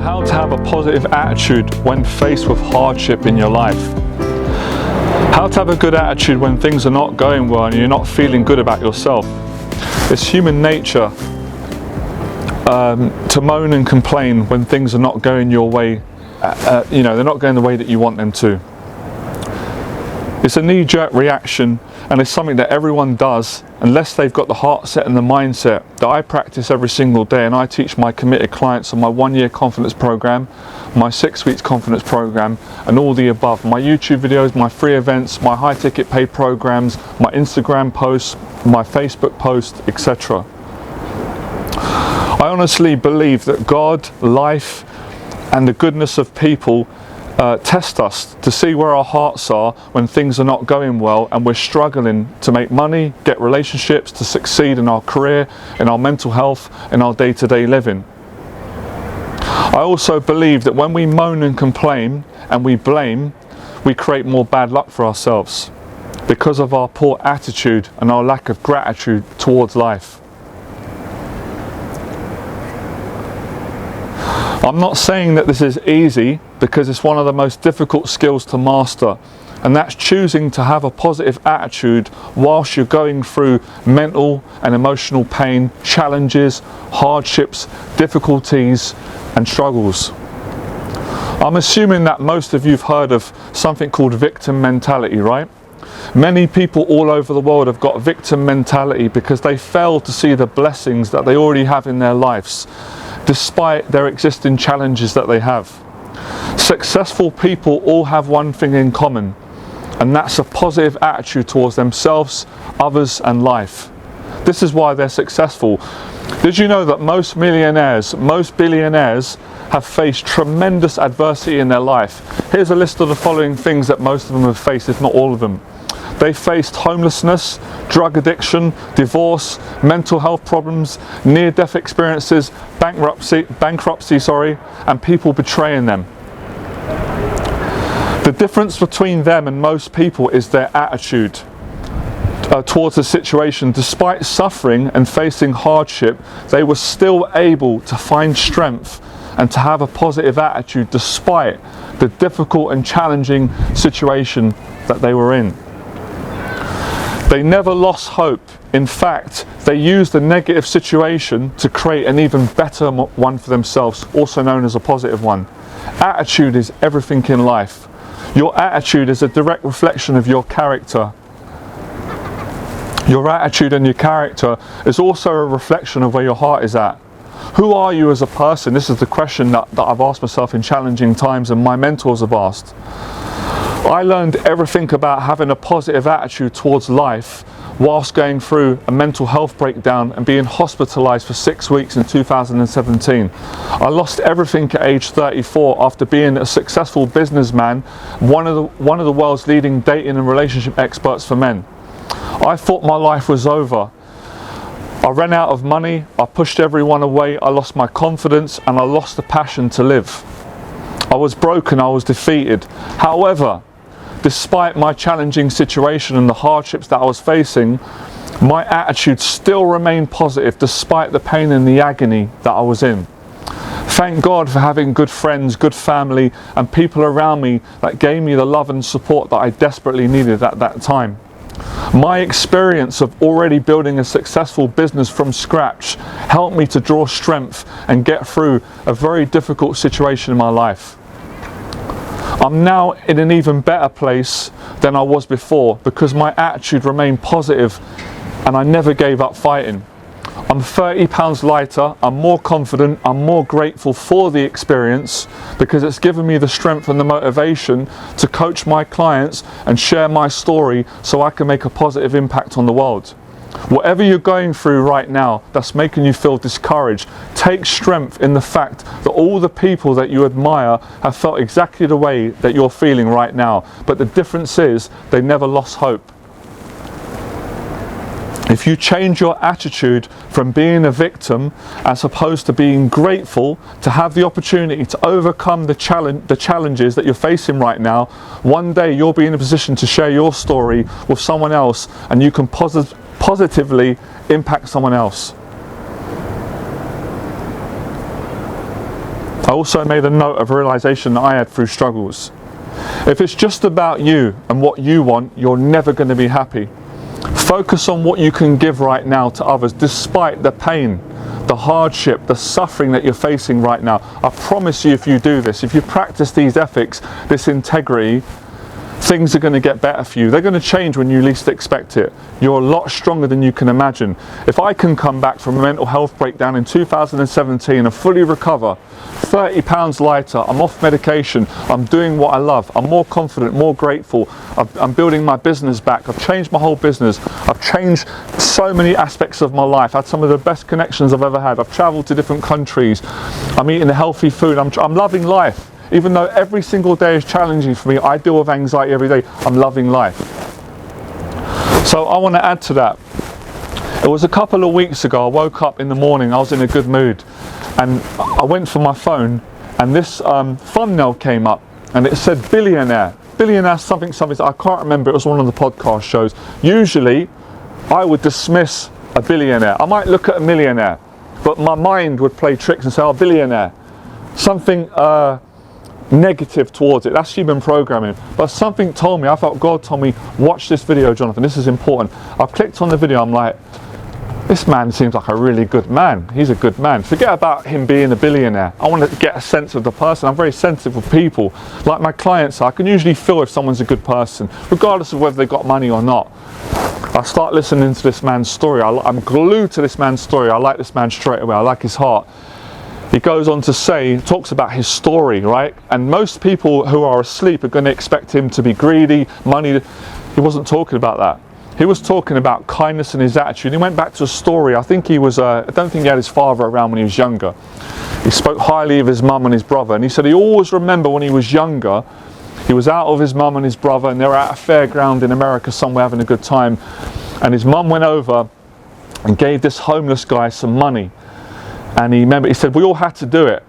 how to have a positive attitude when faced with hardship in your life. How to have a good attitude when things are not going well and you're not feeling good about yourself. It's human nature to moan and complain when things are not going your way, they're not going the way that you want them to. It's a knee-jerk reaction, and it's something that everyone does unless they've got the heart set and the mindset that I practice every single day, and I teach my committed clients on my 1-year confidence program, my 6 weeks confidence program, and all the above. My YouTube videos, my free events, my high ticket paid programs, my Instagram posts, my Facebook posts, etc. I honestly believe that God, life, and the goodness of people test us to see where our hearts are when things are not going well and we're struggling to make money, get relationships, to succeed in our career, in our mental health, in our day-to-day living. I also believe that when we moan and complain and we blame, we create more bad luck for ourselves because of our poor attitude and our lack of gratitude towards life. I'm not saying that this is easy, because it's one of the most difficult skills to master, and that's choosing to have a positive attitude whilst you're going through mental and emotional pain, challenges, hardships, difficulties and struggles. I'm assuming that most of you have heard of something called victim mentality, right? Many people all over the world have got victim mentality because they fail to see the blessings that they already have in their lives, despite their existing challenges that they have. Successful people all have one thing in common, and that's a positive attitude towards themselves, others and life. This is why they're successful. Did you know that most millionaires, most billionaires have faced tremendous adversity in their life? Here's a list of the following things that most of them have faced, if not all of them. They faced homelessness, drug addiction, divorce, mental health problems, near-death experiences, bankruptcy, and people betraying them. The difference between them and most people is their attitude towards the situation. Despite suffering and facing hardship, they were still able to find strength and to have a positive attitude despite the difficult and challenging situation that they were in. They never lost hope. In fact, they used the negative situation to create an even better one for themselves, also known as a positive one. Attitude is everything in life. Your attitude is a direct reflection of your character. Your attitude and your character is also a reflection of where your heart is at. Who are you as a person? This is the question that I've asked myself in challenging times, and my mentors have asked. I learned everything about having a positive attitude towards life whilst going through a mental health breakdown and being hospitalised for 6 weeks in 2017. I lost everything at age 34 after being a successful businessman, one of the world's leading dating and relationship experts for men. I thought my life was over. I ran out of money, I pushed everyone away, I lost my confidence, and I lost the passion to live. I was broken, I was defeated. However, despite my challenging situation and the hardships that I was facing, my attitude still remained positive despite the pain and the agony that I was in. Thank God for having good friends, good family, and people around me that gave me the love and support that I desperately needed at that time. My experience of already building a successful business from scratch helped me to draw strength and get through a very difficult situation in my life. I'm now in an even better place than I was before because my attitude remained positive and I never gave up fighting. I'm 30 pounds lighter, I'm more confident, I'm more grateful for the experience because it's given me the strength and the motivation to coach my clients and share my story so I can make a positive impact on the world. Whatever you're going through right now that's making you feel discouraged, take strength in the fact that all the people that you admire have felt exactly the way that you're feeling right now, but the difference is they never lost hope. If you change your attitude from being a victim as opposed to being grateful to have the opportunity to overcome the challenges that you're facing right now, one day you'll be in a position to share your story with someone else and you can positively impact someone else. I also made a note of a realization that I had through struggles. If it's just about you and what you want, you're never going to be happy. Focus on what you can give right now to others, despite the pain, the hardship, the suffering that you're facing right now. I promise you, if you do this, if you practice these ethics, this integrity, things are going to get better for you. They're going to change when you least expect it. You're a lot stronger than you can imagine. If I can come back from a mental health breakdown in 2017 and fully recover, 30 pounds lighter, I'm off medication, I'm doing what I love, I'm more confident, more grateful, I'm building my business back, I've changed my whole business, I've changed so many aspects of my life, had some of the best connections I've ever had, I've travelled to different countries, I'm eating healthy food, I'm loving life. Even though every single day is challenging for me, I deal with anxiety every day, I'm loving life. So I want to add to that. It was a couple of weeks ago, I woke up in the morning, I was in a good mood, and I went for my phone, and this thumbnail came up, and it said billionaire. Billionaire something, I can't remember, it was one of the podcast shows. Usually, I would dismiss a billionaire. I might look at a millionaire, but my mind would play tricks and say, oh, billionaire. Something negative towards it. That's human programming. But something told me, I felt God told me, watch this video, Jonathan, this is important. I clicked on the video, I'm like, this man seems like a really good man. He's a good man. Forget about him being a billionaire. I want to get a sense of the person. I'm very sensitive with people. Like my clients, I can usually feel if someone's a good person, regardless of whether they got money or not. I start listening to this man's story. I'm glued to this man's story. I like this man straight away. I like his heart. He goes on to say, talks about his story, right? And most people who are asleep are going to expect him to be greedy, money. He wasn't talking about that. He was talking about kindness and his attitude. He went back to a story. I think he was, I don't think he had his father around when he was younger. He spoke highly of his mum and his brother. And he said he always remembered when he was younger, he was out with his mum and his brother, and they were at a fairground in America somewhere having a good time. And his mum went over and gave this homeless guy some money. And he said, we all had to do it.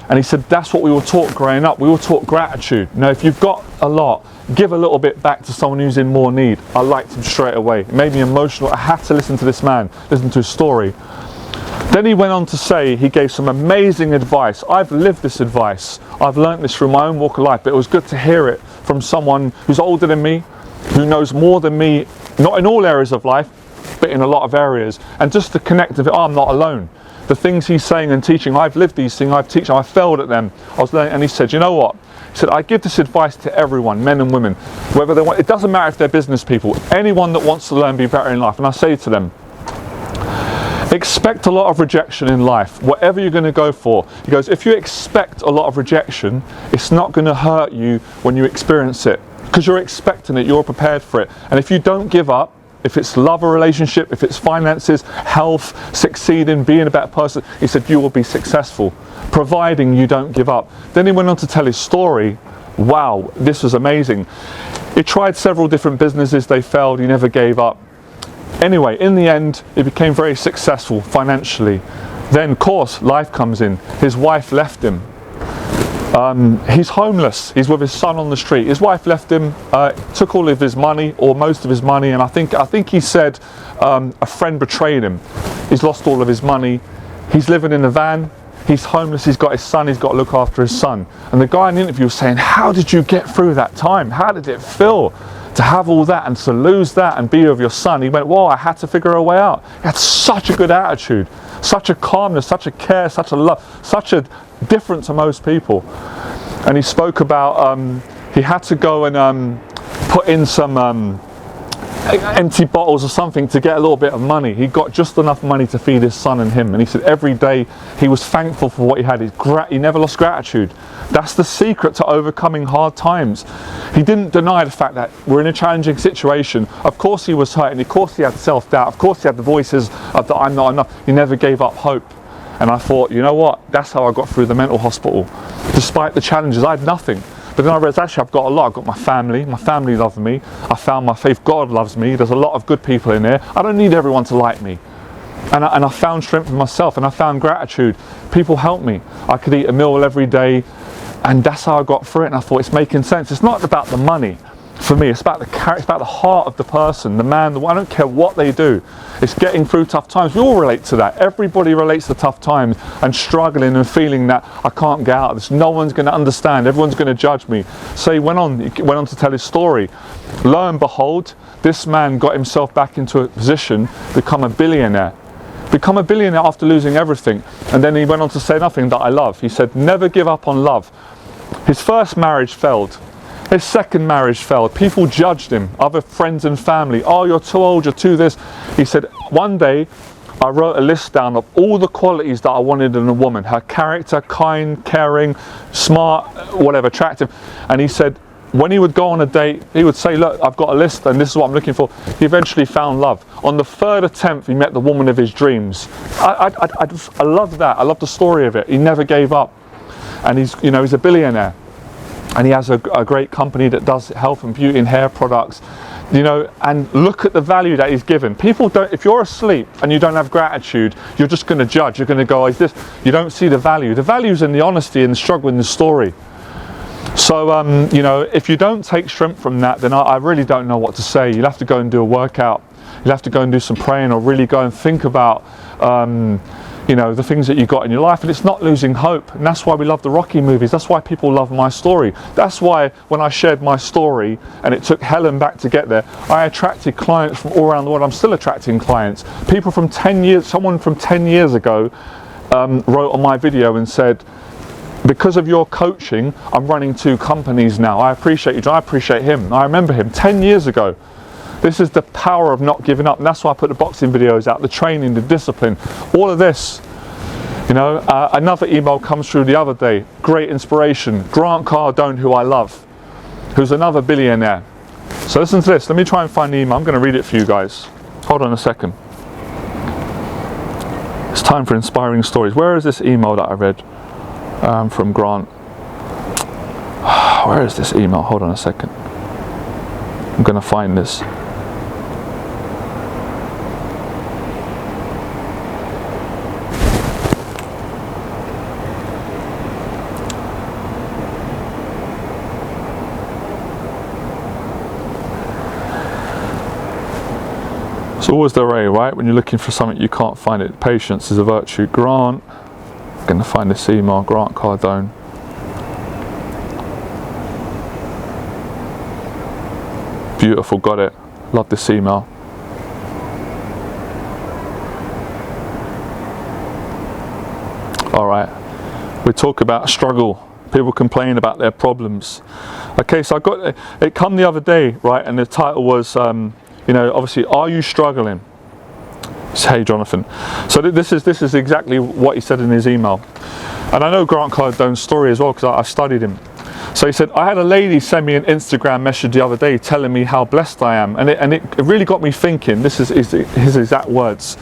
And he said, that's what we were taught growing up. We were taught gratitude. You know, if you've got a lot, give a little bit back to someone who's in more need. I liked him straight away. It made me emotional. I had to listen to this man, listen to his story. Then he went on to say, he gave some amazing advice. I've lived this advice. I've learned this through my own walk of life, but it was good to hear it from someone who's older than me, who knows more than me, not in all areas of life, but in a lot of areas. And just to connect with it, I'm not alone. The things he's saying and teaching, I've lived these things, I've teached, I failed at them. I was learning, and he said, you know what? He said, I give this advice to everyone, men and women, whether they want, it doesn't matter if they're business people, anyone that wants to learn, be better in life. And I say to them, expect a lot of rejection in life, whatever you're going to go for. He goes, if you expect a lot of rejection, it's not going to hurt you when you experience it, because you're expecting it, you're prepared for it. And if you don't give up, if it's love or relationship, if it's finances, health, succeeding, being a better person, he said you will be successful, providing you don't give up. Then he went on to tell his story. Wow, this was amazing. He tried several different businesses, they failed, he never gave up. Anyway, in the end, he became very successful financially. Then, of course, life comes in. His wife left him. He's homeless. He's with his son on the street. His wife left him, took all of his money, or most of his money, and I think he said a friend betrayed him. He's lost all of his money. He's living in a van. He's homeless. He's got his son. He's got to look after his son. And the guy in the interview was saying, how did you get through that time? How did it feel to have all that and to lose that and be with your son? He went, well, I had to figure a way out. He had such a good attitude, such a calmness, such a care, such a love, such a different to most people. And he spoke about he had to go and put in some empty bottles or something to get a little bit of money. He got just enough money to feed his son and him. And he said every day he was thankful for what he had. He never lost gratitude. That's the secret to overcoming hard times. He didn't deny the fact that we're in a challenging situation. Of course he was hurting. Of course he had self-doubt. Of course he had the voices of the I'm not enough. He never gave up hope. And I thought, you know what? That's how I got through the mental hospital. Despite the challenges, I had nothing. But then I realised, actually, I've got a lot. I've got my family loves me. I found my faith, God loves me. There's a lot of good people in there. I don't need everyone to like me. And I found strength in myself, and I found gratitude. People helped me. I could eat a meal every day, and that's how I got through it. And I thought, it's making sense. It's not about the money. for me, it's about the character, it's about the heart of the person, the man, I don't care what they do. It's getting through tough times. We all relate to that. Everybody relates to tough times and struggling and feeling that I can't get out of this. No one's going to understand. Everyone's going to judge me. So he went on to tell his story. Lo and behold, this man got himself back into a position, become a billionaire after losing everything. And then he went on to say nothing that I love. He said, never give up on love. His first marriage failed. His second marriage failed. People judged him, other friends and family. Oh, you're too old, you're too this. He said, one day I wrote a list down of all the qualities that I wanted in a woman. Her character, kind, caring, smart, whatever, attractive. And he said, when he would go on a date, he would say, look, I've got a list and this is what I'm looking for. He eventually found love. On the third attempt, he met the woman of his dreams. I love that. I love the story of it. He never gave up. And he's a billionaire. And he has a great company that does health and beauty and hair products, and look at the value that he's given. People don't, if you're asleep and you don't have gratitude, you're just going to judge. You're going to go, is this, you don't see the value. The value's in the honesty and the struggle in the story. So, if you don't take strength from that, then I really don't know what to say. You'll have to go and do a workout. You'll have to go and do some praying, or really go and think about, the things that you got in your life. And it's not losing hope. And that's why we love the Rocky movies. That's why people love my story. That's why when I shared my story, and it took Helen back to get there, I attracted clients from all around the world. I'm still attracting clients. People from 10 years, someone from 10 years ago wrote on my video and said, because of your coaching, I'm running 2 companies now. I appreciate you, John. I appreciate him. I remember him 10 years ago. This is the power of not giving up. And that's why I put the boxing videos out, the training, the discipline, all of this. Another email comes through the other day. Great inspiration. Grant Cardone, who I love, who's another billionaire. So listen to this. Let me try and find the email. I'm going to read it for you guys. Hold on a second. It's time for inspiring stories. Where is this email that I read from Grant? Where is this email? Hold on a second. I'm going to find this. It's always the way, right? When you're looking for something you can't find it. Patience is a virtue. Grant. I'm going to find this email. Grant Cardone. Beautiful, got it. Love this email. Alright, we talk about struggle. People complain about their problems. Okay, so I got it come the other day, right, and the title was obviously, are you struggling? Hey Jonathan. So this is exactly what he said in his email. And I know Grant Cardone's story as well, because I studied him. So he said, I had a lady send me an Instagram message the other day telling me how blessed I am. And it really got me thinking. This is his exact words.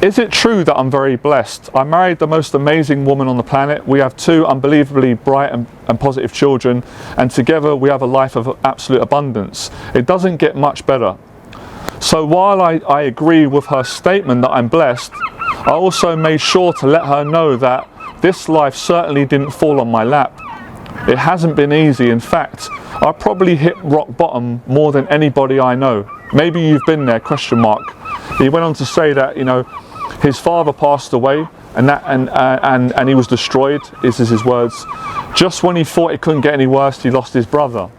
Is it true that I'm very blessed? I married the most amazing woman on the planet. We have 2 unbelievably bright and positive children. And together we have a life of absolute abundance. It doesn't get much better. So while I agree with her statement that I'm blessed, I also made sure to let her know that this life certainly didn't fall on my lap. It hasn't been easy. In fact, I probably hit rock bottom more than anybody I know. Maybe you've been there, question mark. He went on to say that, his father passed away and he was destroyed, this is his words. Just when he thought it couldn't get any worse, he lost his brother.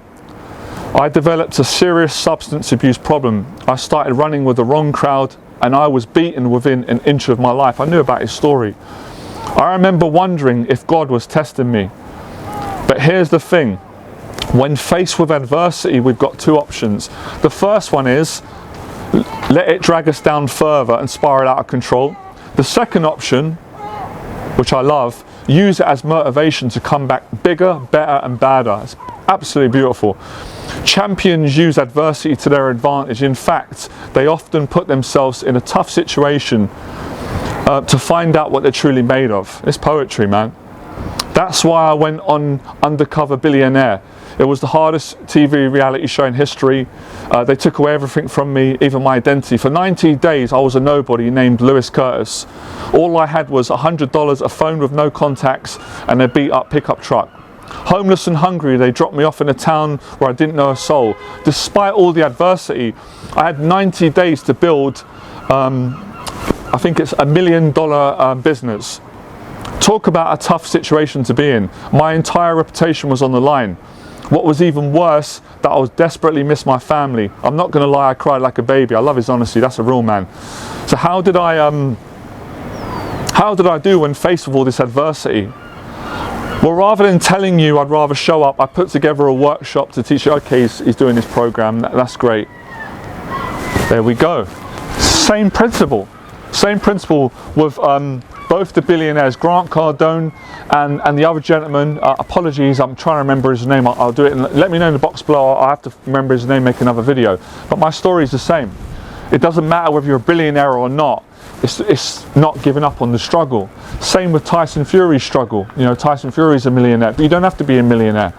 I developed a serious substance abuse problem. I started running with the wrong crowd and I was beaten within an inch of my life. I knew about his story. I remember wondering if God was testing me. But here's the thing. When faced with adversity, we've got 2 options. The first one is, let it drag us down further and spiral out of control. The second option, which I love, use it as motivation to come back bigger, better and badder. It's absolutely beautiful. Champions use adversity to their advantage. In fact, they often put themselves in a tough situation to find out what they're truly made of. It's poetry, man. That's why I went on Undercover Billionaire. It was the hardest TV reality show in history. They took away everything from me, even my identity. For 90 days, I was a nobody named Lewis Curtis. All I had was $100, a phone with no contacts, and a beat-up pickup truck. Homeless and hungry, they dropped me off in a town where I didn't know a soul. Despite all the adversity, I had 90 days to build, I think it's $1 million business. Talk about a tough situation to be in. My entire reputation was on the line. What was even worse, that I was desperately miss my family. I'm not going to lie, I cried like a baby. I love his honesty, that's a real man. So how did I do when faced with all this adversity? Well, rather than telling you I'd rather show up, I put together a workshop to teach you, okay, he's doing this program, that's great. There we go. Same principle with both the billionaires, Grant Cardone and the other gentleman. Apologies, I'm trying to remember his name. I'll do it. And let me know in the box below. I have to remember his name, make another video. But my story is the same. It doesn't matter whether you're a billionaire or not. It's not giving up on the struggle. Same with Tyson Fury's struggle. You know, Tyson Fury's a millionaire, but you don't have to be a millionaire.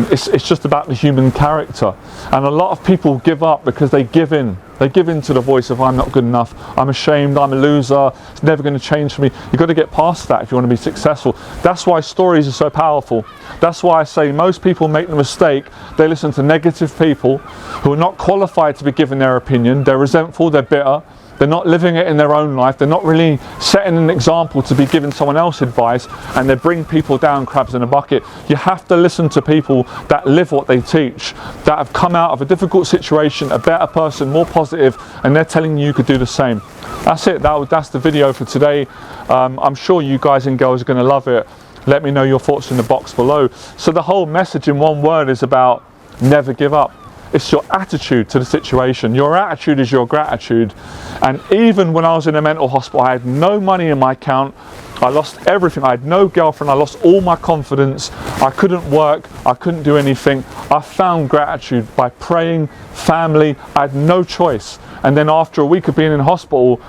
It's just about the human character. And a lot of people give up because they give in. They give in to the voice of I'm not good enough, I'm ashamed, I'm a loser, it's never going to change for me. You've got to get past that if you want to be successful. That's why stories are so powerful. That's why I say most people make the mistake. They listen to negative people who are not qualified to be given their opinion. They're resentful, they're bitter. They're not living it in their own life. They're not really setting an example to be giving someone else advice, and they bring people down crabs in a bucket. You have to listen to people that live what they teach, that have come out of a difficult situation, a better person, more positive, and they're telling you could do the same. That's it. That's the video for today. I'm sure you guys and girls are going to love it. Let me know your thoughts in the box below. So the whole message in one word is about never give up. It's your attitude to the situation. Your attitude is your gratitude. And even when I was in a mental hospital, I had no money in my account. I lost everything. I had no girlfriend. I lost all my confidence. I couldn't work. I couldn't do anything. I found gratitude by praying, family. I had no choice. And then after a week of being in hospital,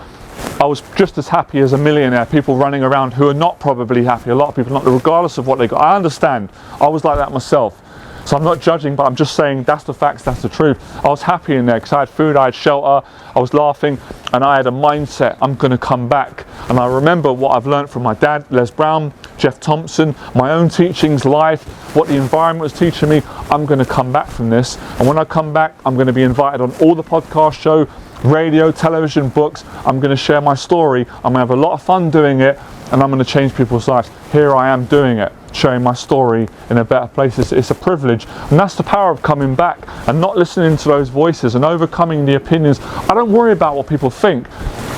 I was just as happy as a millionaire. People running around who are not probably happy. A lot of people not, regardless of what they got. I understand. I was like that myself. So I'm not judging, but I'm just saying that's the facts, that's the truth. I was happy in there because I had food, I had shelter, I was laughing, and I had a mindset, I'm going to come back. And I remember what I've learned from my dad, Les Brown, Jeff Thompson, my own teachings, life, what the environment was teaching me. I'm going to come back from this. And when I come back, I'm going to be invited on all the podcast show, radio, television, books. I'm going to share my story. I'm going to have a lot of fun doing it, and I'm going to change people's lives. Here I am doing it, sharing my story in a better place. It's a privilege, and that's the power of coming back and not listening to those voices and overcoming the opinions. I don't worry about what people think.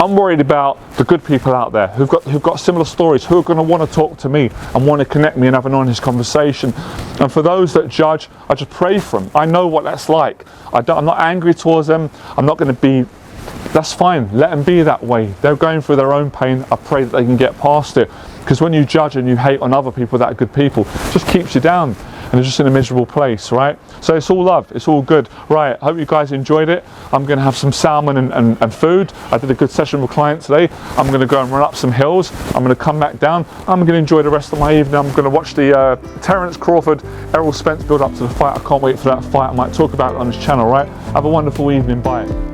I'm worried about the good people out there who've got similar stories, who are going to want to talk to me and want to connect me and have an honest conversation. And for those that judge, I just pray for them. I know what that's like. I'm not angry towards them. I'm not going to be. That's fine. Let them be that way. They're going through their own pain. I pray that they can get past it. Because when you judge and you hate on other people that are good people, it just keeps you down. And it's just in a miserable place, right? So it's all love. It's all good. Right, I hope you guys enjoyed it. I'm going to have some salmon and food. I did a good session with a client today. I'm going to go and run up some hills. I'm going to come back down. I'm going to enjoy the rest of my evening. I'm going to watch the Terence Crawford, Errol Spence build up to the fight. I can't wait for that fight. I might talk about it on this channel, right? Have a wonderful evening. Bye.